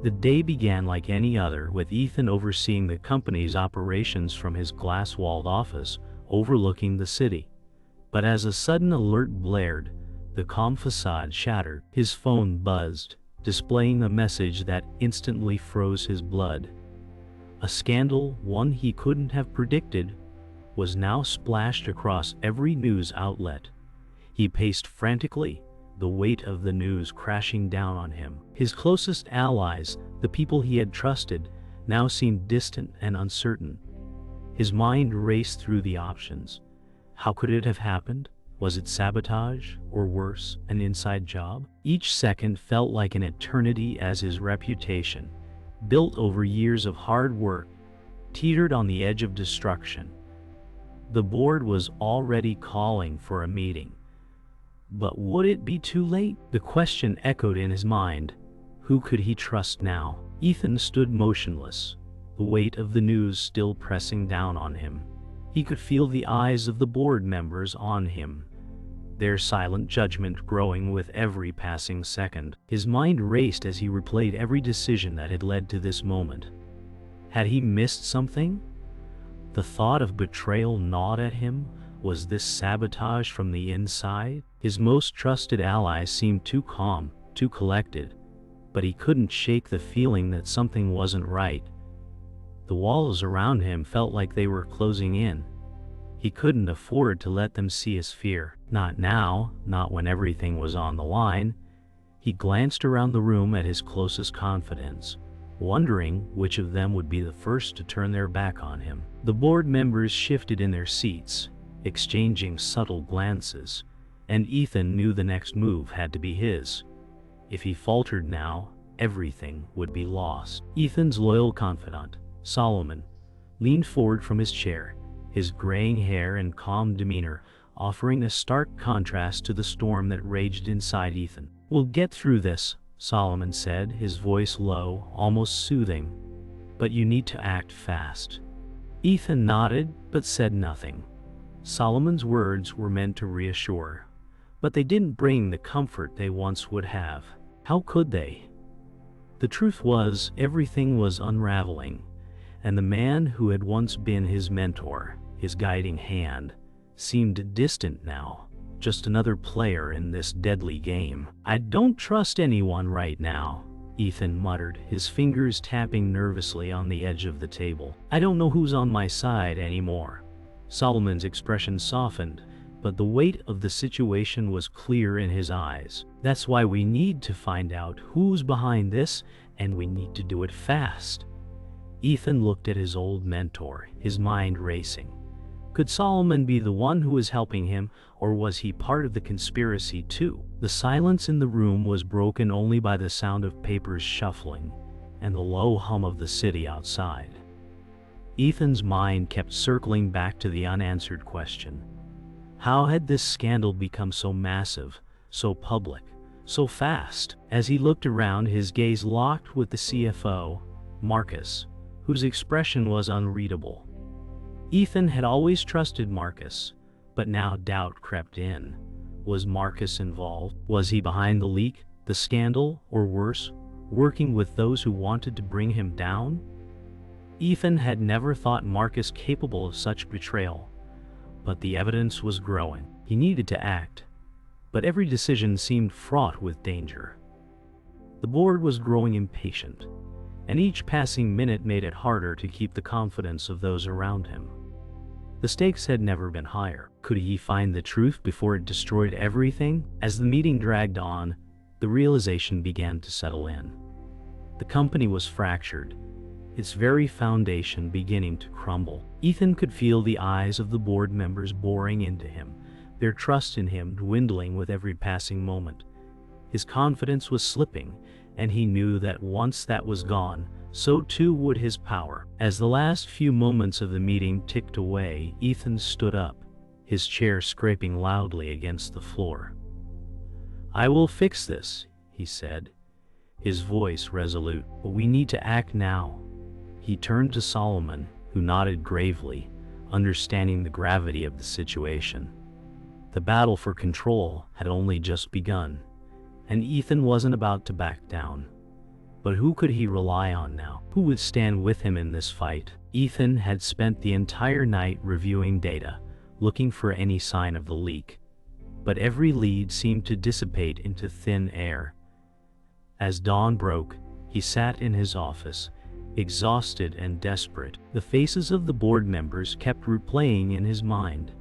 The day began like any other, with Ethan overseeing the company's operations from his glass-walled office overlooking the city. But as a sudden alert blared, the calm facade shattered. His phone buzzed, displaying a message that instantly froze his blood. A scandal, one he couldn't have predicted, was now splashed across every news outlet. He paced frantically, the weight of the news crashing down on him. His closest allies, the people he had trusted, now seemed distant and uncertain. His mind raced through the options. How could it have happened? Was it sabotage, or worse, an inside job? Each second felt like an eternity as his reputation, built over years of hard work, teetered on the edge of destruction. The board was already calling for a meeting. But would it be too late? The question echoed in his mind. Who could he trust now? Ethan stood motionless, the weight of the news still pressing down on him. He could feel the eyes of the board members on him, their silent judgment growing with every passing second. His mind raced as he replayed every decision that had led to this moment. Had he missed something? The thought of betrayal gnawed at him. Was this sabotage from the inside? His most trusted ally seemed too calm, too collected, but he couldn't shake the feeling that something wasn't right. The walls around him felt like they were closing in. He couldn't afford to let them see his fear. Not now, not when everything was on the line. He glanced around the room at his closest confidants, wondering which of them would be the first to turn their back on him. The board members shifted in their seats, exchanging subtle glances, and Ethan knew the next move had to be his. If he faltered now, everything would be lost. Ethan's loyal confidant, Solomon, leaned forward from his chair, his graying hair and calm demeanor offering a stark contrast to the storm that raged inside Ethan. "We'll get through this," Solomon said, his voice low, almost soothing. "But you need to act fast." Ethan nodded, but said nothing. Solomon's words were meant to reassure, but they didn't bring the comfort they once would have. How could they? The truth was, everything was unraveling, and the man who had once been his mentor, his guiding hand, seemed distant now, just another player in this deadly game. "I don't trust anyone right now," Ethan muttered, his fingers tapping nervously on the edge of the table. "I don't know who's on my side anymore." Solomon's expression softened, but the weight of the situation was clear in his eyes. "That's why we need to find out who's behind this, and we need to do it fast." Ethan looked at his old mentor, his mind racing. Could Solomon be the one who was helping him, or was he part of the conspiracy too? The silence in the room was broken only by the sound of papers shuffling and the low hum of the city outside. Ethan's mind kept circling back to the unanswered question. How had this scandal become so massive, so public, so fast? As he looked around, his gaze locked with the CFO, Marcus, whose expression was unreadable. Ethan had always trusted Marcus, but now doubt crept in. Was Marcus involved? Was he behind the leak, the scandal, or worse, working with those who wanted to bring him down? Ethan had never thought Marcus capable of such betrayal, but the evidence was growing. He needed to act, but every decision seemed fraught with danger. The board was growing impatient, and each passing minute made it harder to keep the confidence of those around him. The stakes had never been higher. Could he find the truth before it destroyed everything? As the meeting dragged on, the realization began to settle in. The company was fractured, its very foundation beginning to crumble. Ethan could feel the eyes of the board members boring into him, their trust in him dwindling with every passing moment. His confidence was slipping, and he knew that once that was gone, so too would his power. As the last few moments of the meeting ticked away, Ethan stood up, his chair scraping loudly against the floor. "I will fix this," he said, his voice resolute. "But we need to act now." He turned to Solomon, who nodded gravely, understanding the gravity of the situation. The battle for control had only just begun, and Ethan wasn't about to back down. But who could he rely on now? Who would stand with him in this fight? Ethan had spent the entire night reviewing data, looking for any sign of the leak. But every lead seemed to dissipate into thin air. As dawn broke, he sat in his office, exhausted and desperate. The faces of the board members kept replaying in his mind,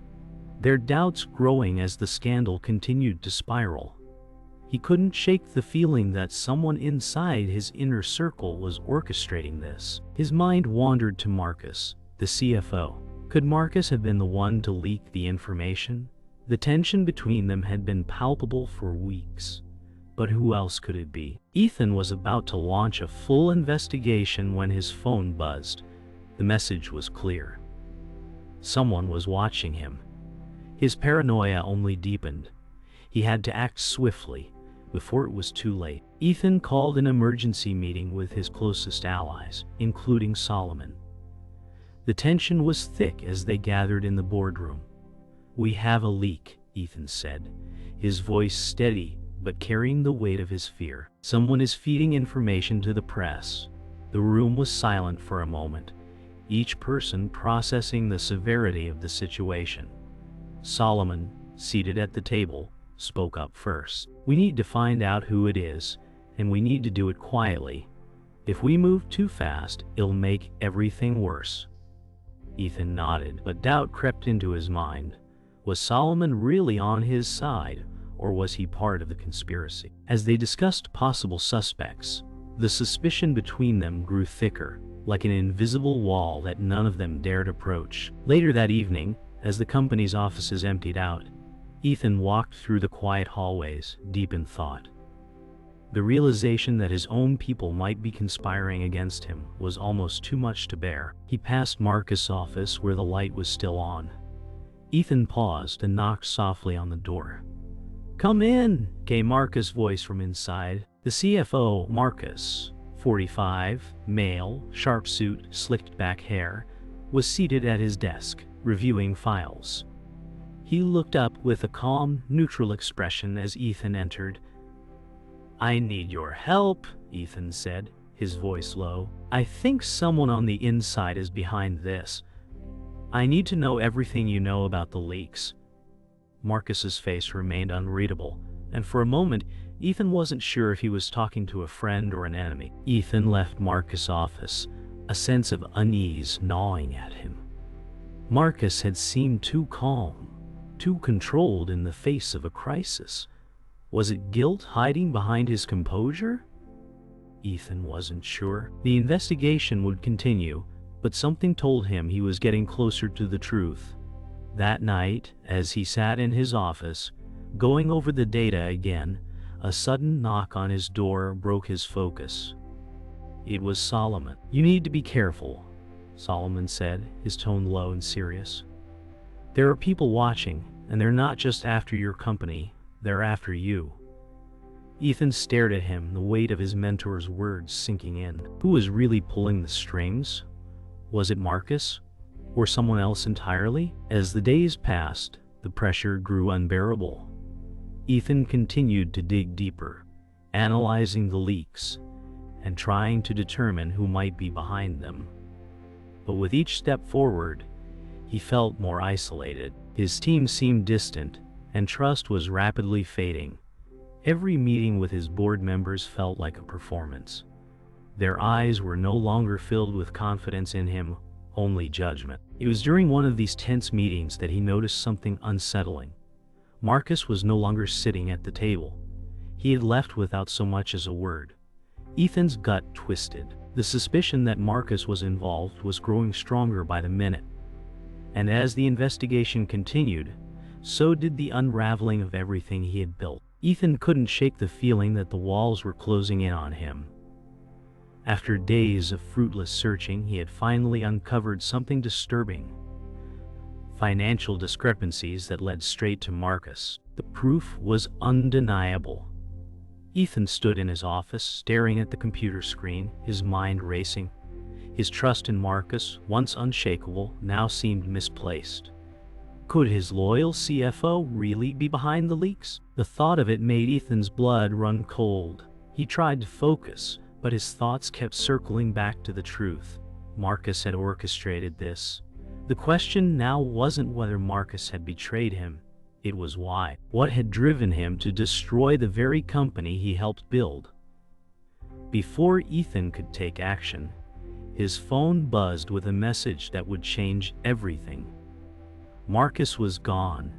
their doubts growing as the scandal continued to spiral. He couldn't shake the feeling that someone inside his inner circle was orchestrating this. His mind wandered to Marcus, the CFO. Could Marcus have been the one to leak the information? The tension between them had been palpable for weeks. But who else could it be? Ethan was about to launch a full investigation when his phone buzzed. The message was clear. Someone was watching him. His paranoia only deepened. He had to act swiftly, before it was too late. Ethan called an emergency meeting with his closest allies, including Solomon. The tension was thick as they gathered in the boardroom. "We have a leak," Ethan said, his voice steady but carrying the weight of his fear. "Someone is feeding information to the press." The room was silent for a moment, each person processing the severity of the situation. Solomon, seated at the table, spoke up first. "We need to find out who it is, and we need to do it quietly. If we move too fast, it'll make everything worse." Ethan nodded, but doubt crept into his mind. Was Solomon really on his side, or was he part of the conspiracy? As they discussed possible suspects, the suspicion between them grew thicker, like an invisible wall that none of them dared approach. Later that evening, as the company's offices emptied out, Ethan walked through the quiet hallways, deep in thought. The realization that his own people might be conspiring against him was almost too much to bear. He passed Marcus' office where the light was still on. Ethan paused and knocked softly on the door. "Come in," came Marcus' voice from inside. The CFO, Marcus, 45, male, sharp suit, slicked back hair, was seated at his desk, reviewing files. He looked up with a calm, neutral expression as Ethan entered. "I need your help," Ethan said, his voice low. "I think someone on the inside is behind this. I need to know everything you know about the leaks." Marcus's face remained unreadable, and for a moment, Ethan wasn't sure if he was talking to a friend or an enemy. Ethan left Marcus' office, a sense of unease gnawing at him. Marcus had seemed too calm, too controlled in the face of a crisis. Was it guilt hiding behind his composure? Ethan wasn't sure. The investigation would continue, but something told him he was getting closer to the truth. That night, as he sat in his office, going over the data again, a sudden knock on his door broke his focus. It was Solomon. "You need to be careful," Solomon said, his tone low and serious. "There are people watching, and they're not just after your company, they're after you." Ethan stared at him, the weight of his mentor's words sinking in. Who was really pulling the strings? Was it Marcus? Or someone else entirely? As the days passed, the pressure grew unbearable. Ethan continued to dig deeper, analyzing the leaks, and trying to determine who might be behind them. But with each step forward, he felt more isolated. His team seemed distant, and trust was rapidly fading. Every meeting with his board members felt like a performance. Their eyes were no longer filled with confidence in him, only judgment. It was during one of these tense meetings that he noticed something unsettling. Marcus was no longer sitting at the table. He had left without so much as a word. Ethan's gut twisted. The suspicion that Marcus was involved was growing stronger by the minute. And as the investigation continued, so did the unraveling of everything he had built. Ethan couldn't shake the feeling that the walls were closing in on him. After days of fruitless searching, he had finally uncovered something disturbing. Financial discrepancies that led straight to Marcus. The proof was undeniable. Ethan stood in his office, staring at the computer screen, his mind racing. His trust in Marcus, once unshakable, now seemed misplaced. Could his loyal CFO really be behind the leaks? The thought of it made Ethan's blood run cold. He tried to focus, But his thoughts kept circling back to the truth. Marcus had orchestrated this. The question now wasn't whether Marcus had betrayed him, it was why. What had driven him to destroy the very company he helped build? Before Ethan could take action, his phone buzzed with a message that would change everything. Marcus was gone,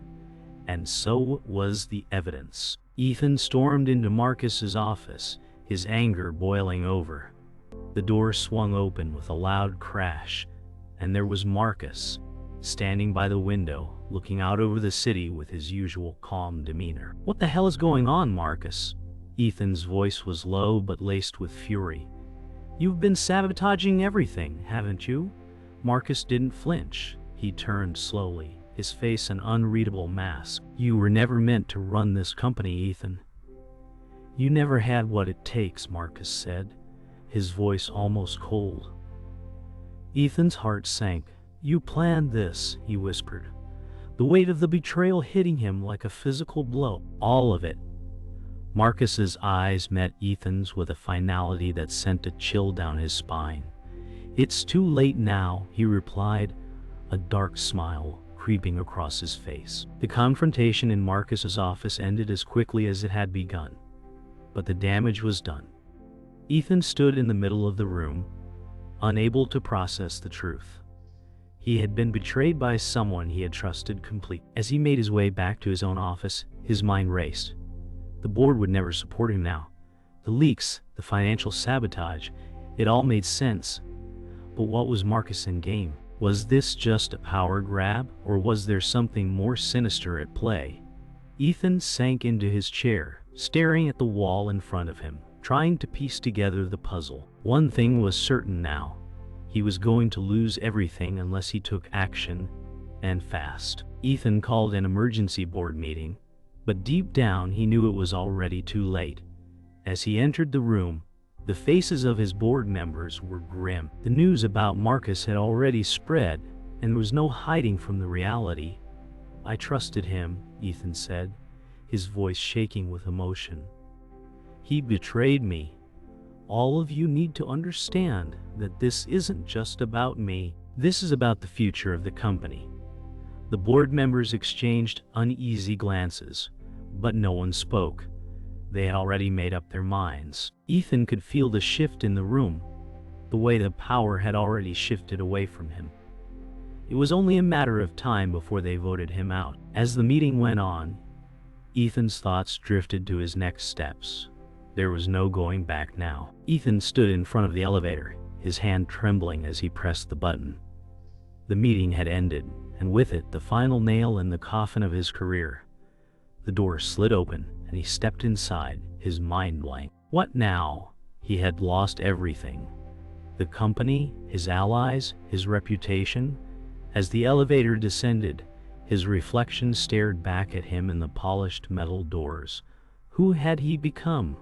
and so was the evidence. Ethan stormed into Marcus's office, his anger boiling over. The door swung open with a loud crash, and there was Marcus, standing by the window, looking out over the city with his usual calm demeanor. "What the hell is going on, Marcus?" Ethan's voice was low but laced with fury. "You've been sabotaging everything, haven't you?" Marcus didn't flinch. He turned slowly, his face an unreadable mask. "You were never meant to run this company, Ethan." "You never had what it takes," Marcus said, his voice almost cold. Ethan's heart sank. "You planned this," he whispered, the weight of the betrayal hitting him like a physical blow. "All of it." Marcus's eyes met Ethan's with a finality that sent a chill down his spine. "It's too late now," he replied, a dark smile creeping across his face. The confrontation in Marcus's office ended as quickly as it had begun, but the damage was done. Ethan stood in the middle of the room, unable to process the truth. He had been betrayed by someone he had trusted completely. As he made his way back to his own office, his mind raced. The board would never support him now. The leaks, the financial sabotage, it all made sense. But what was Marcus in game? Was this just a power grab, or was there something more sinister at play? Ethan sank into his chair, staring at the wall in front of him, trying to piece together the puzzle. One thing was certain now. He was going to lose everything unless he took action, and fast. Ethan called an emergency board meeting, but deep down he knew it was already too late. As he entered the room, the faces of his board members were grim. The news about Marcus had already spread, and there was no hiding from the reality. "I trusted him," Ethan said, his voice shaking with emotion. "He betrayed me. All of you need to understand that this isn't just about me. This is about the future of the company." The board members exchanged uneasy glances, but no one spoke. They had already made up their minds. Ethan could feel the shift in the room, the way the power had already shifted away from him. It was only a matter of time before they voted him out. As the meeting went on, Ethan's thoughts drifted to his next steps. There was no going back now. Ethan stood in front of the elevator, his hand trembling as he pressed the button. The meeting had ended, and with it the final nail in the coffin of his career. The door slid open, and he stepped inside, his mind blank. What now? He had lost everything. The company, his allies, his reputation. As the elevator descended, his reflection stared back at him in the polished metal doors. Who had he become?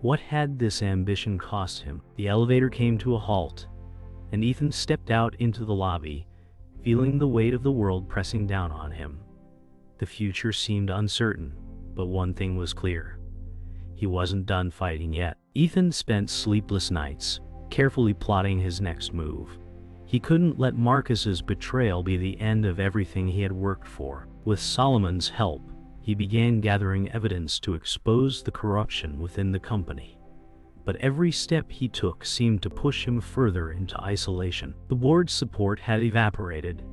What had this ambition cost him? The elevator came to a halt, and Ethan stepped out into the lobby, feeling the weight of the world pressing down on him. The future seemed uncertain, but one thing was clear. He wasn't done fighting yet. Ethan spent sleepless nights, carefully plotting his next move. He couldn't let Marcus's betrayal be the end of everything he had worked for. With Solomon's help, he began gathering evidence to expose the corruption within the company. But every step he took seemed to push him further into isolation. The board's support had evaporated,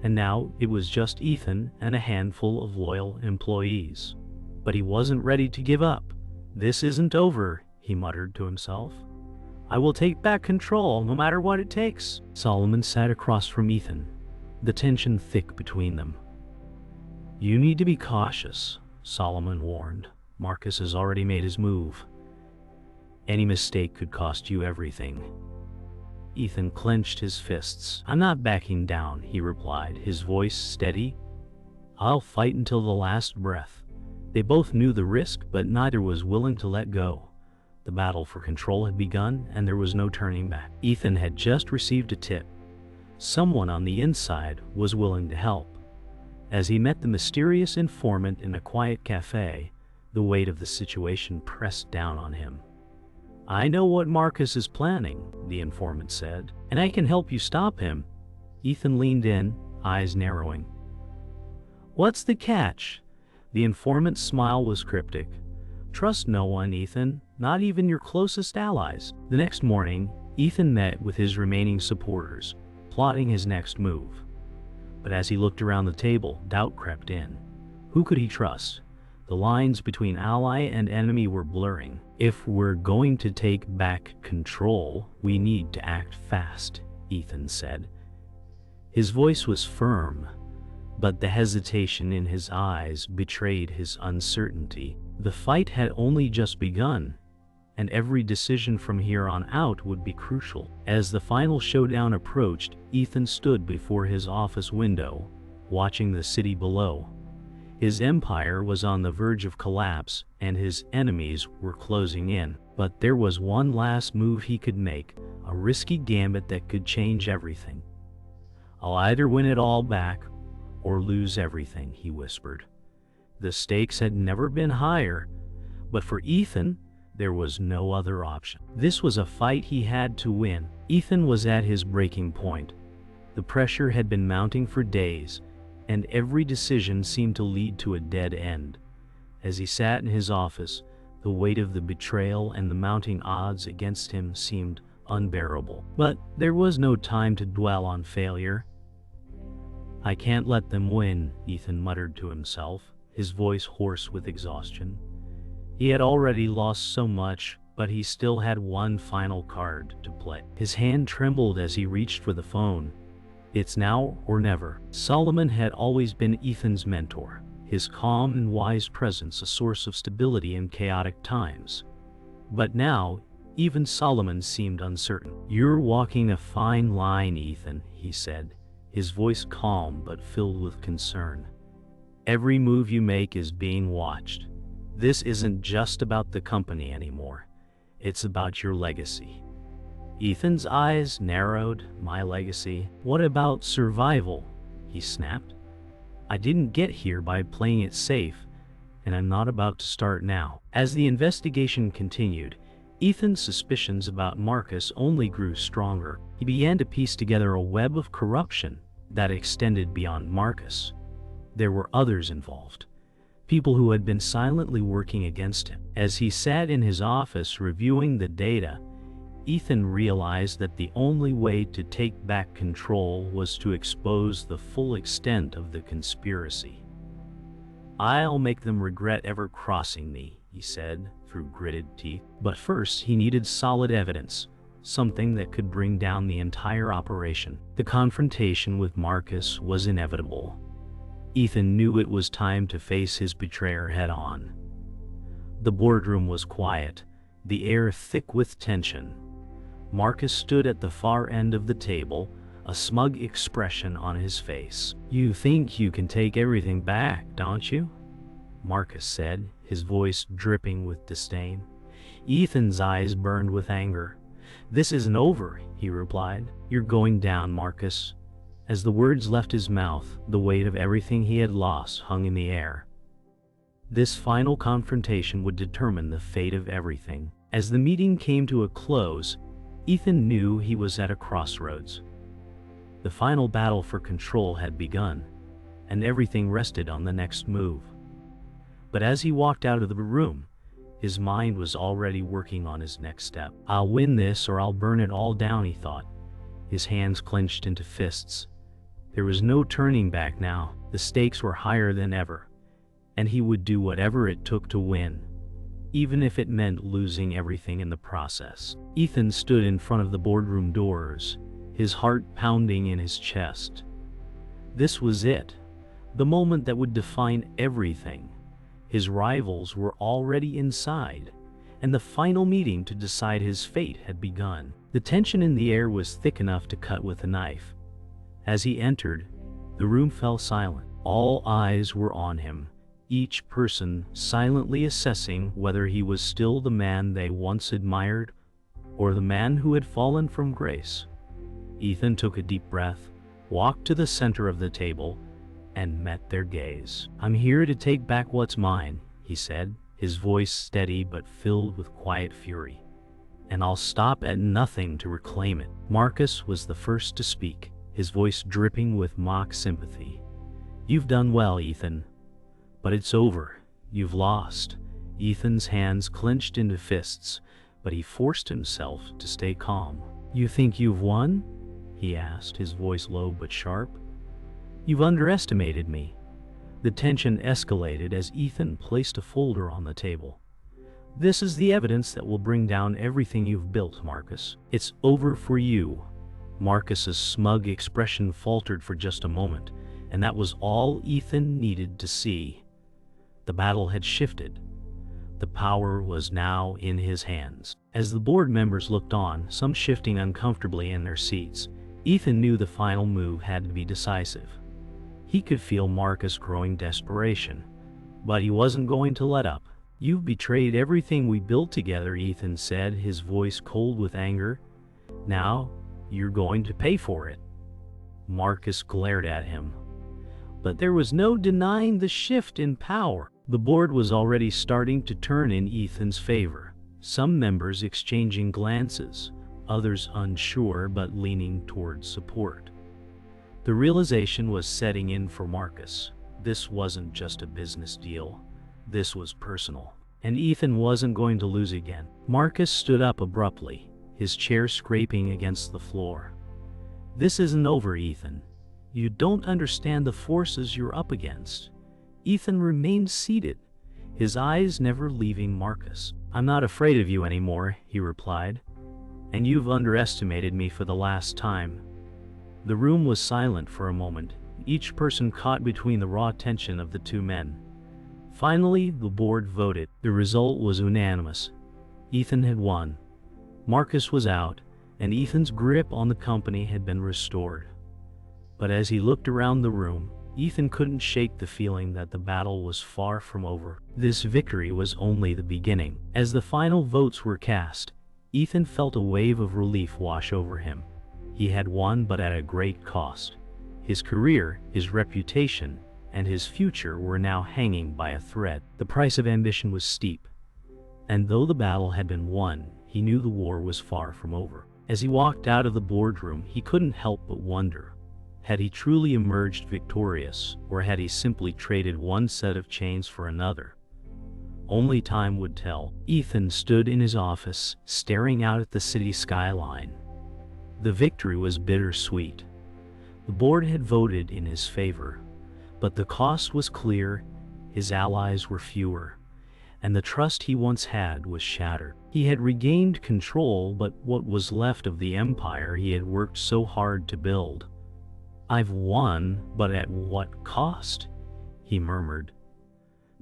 and now it was just Ethan and a handful of loyal employees. But he wasn't ready to give up. "This isn't over," he muttered to himself. "I will take back control no matter what it takes." Solomon sat across from Ethan, the tension thick between them. "You need to be cautious," Solomon warned. "Marcus has already made his move. Any mistake could cost you everything." Ethan clenched his fists. "I'm not backing down," he replied, his voice steady. "I'll fight until the last breath." They both knew the risk, but neither was willing to let go. The battle for control had begun, and there was no turning back. Ethan had just received a tip. Someone on the inside was willing to help. As he met the mysterious informant in a quiet cafe, the weight of the situation pressed down on him. I know what Marcus is planning, the informant said, and I can help you stop him. Ethan leaned in, eyes narrowing. What's the catch? The informant's smile was cryptic. Trust no one, Ethan, not even your closest allies. The next morning, Ethan met with his remaining supporters, plotting his next move. But as he looked around the table, doubt crept in. Who could he trust? The lines between ally and enemy were blurring. If we're going to take back control, we need to act fast, Ethan said. His voice was firm, but the hesitation in his eyes betrayed his uncertainty. The fight had only just begun, and every decision from here on out would be crucial. As the final showdown approached, Ethan stood before his office window, watching the city below. His empire was on the verge of collapse, and his enemies were closing in. But there was one last move he could make, a risky gambit that could change everything. I'll either win it all back, or lose everything, he whispered. The stakes had never been higher, but for Ethan, there was no other option. This was a fight he had to win. Ethan was at his breaking point. The pressure had been mounting for days, and every decision seemed to lead to a dead end. As he sat in his office, the weight of the betrayal and the mounting odds against him seemed unbearable. But there was no time to dwell on failure. I can't let them win, Ethan muttered to himself, his voice hoarse with exhaustion. He had already lost so much, but he still had one final card to play. His hand trembled as he reached for the phone. It's now or never. Solomon had always been Ethan's mentor, his calm and wise presence a source of stability in chaotic times. But now, even Solomon seemed uncertain. You're walking a fine line, Ethan, he said, his voice calm but filled with concern. Every move you make is being watched. This isn't just about the company anymore. It's about your legacy. Ethan's eyes narrowed. My legacy? What about survival? He snapped. I didn't get here by playing it safe, and I'm not about to start now. As the investigation continued, Ethan's suspicions about Marcus only grew stronger. He began to piece together a web of corruption that extended beyond Marcus. There were others involved, people who had been silently working against him. As he sat in his office reviewing the data, Ethan realized that the only way to take back control was to expose the full extent of the conspiracy. I'll make them regret ever crossing me, he said through gritted teeth. But first he needed solid evidence, something that could bring down the entire operation. The confrontation with Marcus was inevitable. Ethan knew it was time to face his betrayer head-on. The boardroom was quiet, the air thick with tension. Marcus stood at the far end of the table, a smug expression on his face. You think you can take everything back, don't you? Marcus said, his voice dripping with disdain. Ethan's eyes burned with anger. This isn't over, he replied. You're going down, Marcus. As the words left his mouth, the weight of everything he had lost hung in the air. This final confrontation would determine the fate of everything. As the meeting came to a close, Ethan knew he was at a crossroads. The final battle for control had begun, and everything rested on the next move. But as he walked out of the room, his mind was already working on his next step. I'll win this or I'll burn it all down, he thought, his hands clenched into fists. There was no turning back now. The stakes were higher than ever, and he would do whatever it took to win, even if it meant losing everything in the process. Ethan stood in front of the boardroom doors, his heart pounding in his chest. This was it, the moment that would define everything. His rivals were already inside, and the final meeting to decide his fate had begun. The tension in the air was thick enough to cut with a knife. As he entered, the room fell silent. All eyes were on him, each person silently assessing whether he was still the man they once admired or the man who had fallen from grace. Ethan took a deep breath, walked to the center of the table, and met their gaze. I'm here to take back what's mine, he said, his voice steady but filled with quiet fury. and I'll stop at nothing to reclaim it. Marcus was the first to speak, his voice dripping with mock sympathy. You've done well, Ethan. But it's over. You've lost. Ethan's hands clenched into fists, but he forced himself to stay calm. You think you've won? He asked, his voice low but sharp. You've underestimated me. The tension escalated as Ethan placed a folder on the table. This is the evidence that will bring down everything you've built, Marcus. It's over for you. Marcus's smug expression faltered for just a moment, and that was all Ethan needed to see. The battle had shifted. The power was now in his hands. As the board members looked on, some shifting uncomfortably in their seats, Ethan knew the final move had to be decisive. He could feel Marcus' growing desperation, but he wasn't going to let up. You've betrayed everything we built together, Ethan said, his voice cold with anger. Now, you're going to pay for it. Marcus glared at him. But there was no denying the shift in power. The board was already starting to turn in Ethan's favor, some members exchanging glances, others unsure but leaning toward support. The realization was setting in for Marcus. This wasn't just a business deal. This was personal. And Ethan wasn't going to lose again. Marcus stood up abruptly, his chair scraping against the floor. This isn't over, Ethan. You don't understand the forces you're up against. Ethan remained seated, his eyes never leaving Marcus. I'm not afraid of you anymore, he replied. And you've underestimated me for the last time. The room was silent for a moment, each person caught between the raw tension of the two men. Finally, the board voted. The result was unanimous. Ethan had won. Marcus was out, and Ethan's grip on the company had been restored. But as he looked around the room, Ethan couldn't shake the feeling that the battle was far from over. This victory was only the beginning. As the final votes were cast, Ethan felt a wave of relief wash over him. He had won, but at a great cost. His career, his reputation, and his future were now hanging by a thread. The price of ambition was steep, and though the battle had been won, he knew the war was far from over. As he walked out of the boardroom, he couldn't help but wonder. Had he truly emerged victorious, or had he simply traded one set of chains for another? Only time would tell. Ethan stood in his office, staring out at the city skyline. The victory was bittersweet. The board had voted in his favor, but the cost was clear, his allies were fewer, and the trust he once had was shattered. He had regained control, but what was left of the empire he had worked so hard to build? I've won, but at what cost? He murmured.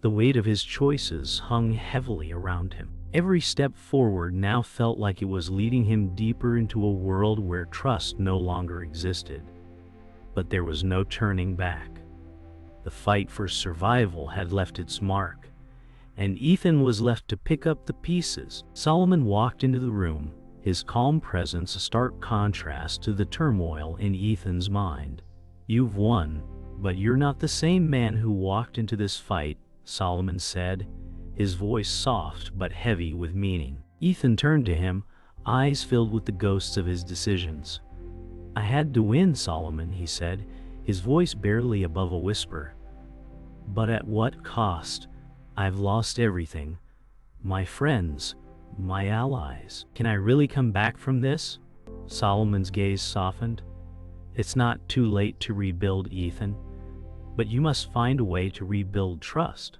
The weight of his choices hung heavily around him. Every step forward now felt like it was leading him deeper into a world where trust no longer existed. But there was no turning back. The fight for survival had left its mark, and Ethan was left to pick up the pieces. Solomon walked into the room, his calm presence a stark contrast to the turmoil in Ethan's mind. You've won, but you're not the same man who walked into this fight, Solomon said, his voice soft but heavy with meaning. Ethan turned to him, eyes filled with the ghosts of his decisions. I had to win, Solomon, he said, his voice barely above a whisper. But at what cost? I've lost everything. My friends, my allies. Can I really come back from this? Solomon's gaze softened. It's not too late to rebuild, Ethan, but you must find a way to rebuild trust.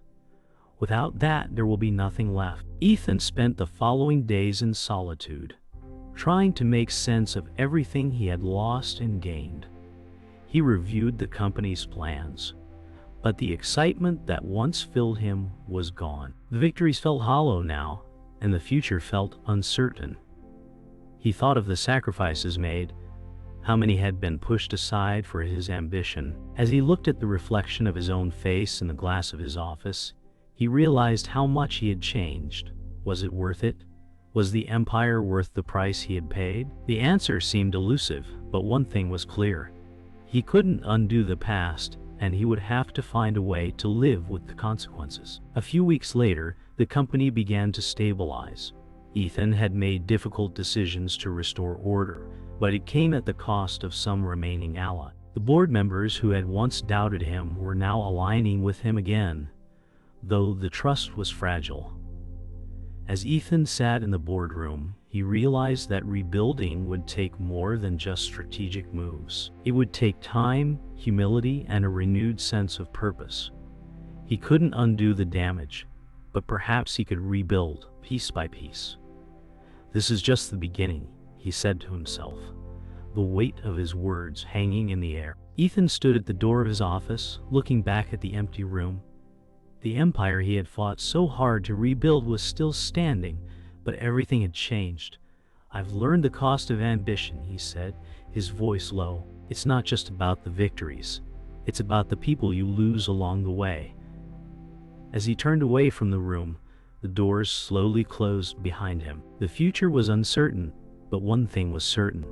Without that, there will be nothing left. Ethan spent the following days in solitude, trying to make sense of everything he had lost and gained. He reviewed the company's plans, but the excitement that once filled him was gone. The victories felt hollow now, and the future felt uncertain. He thought of the sacrifices made, how many had been pushed aside for his ambition. As he looked at the reflection of his own face in the glass of his office, he realized how much he had changed. Was it worth it? Was the empire worth the price he had paid? The answer seemed elusive, but one thing was clear. He couldn't undo the past, and he would have to find a way to live with the consequences. A few weeks later, the company began to stabilize. Ethan had made difficult decisions to restore order, but it came at the cost of some remaining ally. The board members who had once doubted him were now aligning with him again, though the trust was fragile. As Ethan sat in the boardroom, he realized that rebuilding would take more than just strategic moves. It would take time, humility, and a renewed sense of purpose. He couldn't undo the damage, but perhaps he could rebuild piece by piece. "This is just the beginning," he said to himself, the weight of his words hanging in the air. Ethan stood at the door of his office, looking back at the empty room. The empire he had fought so hard to rebuild was still standing, but everything had changed. "I've learned the cost of ambition," he said, his voice low. "It's not just about the victories. It's about the people you lose along the way." As he turned away from the room, the doors slowly closed behind him. The future was uncertain, but one thing was certain.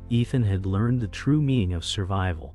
Ethan had learned the true meaning of survival.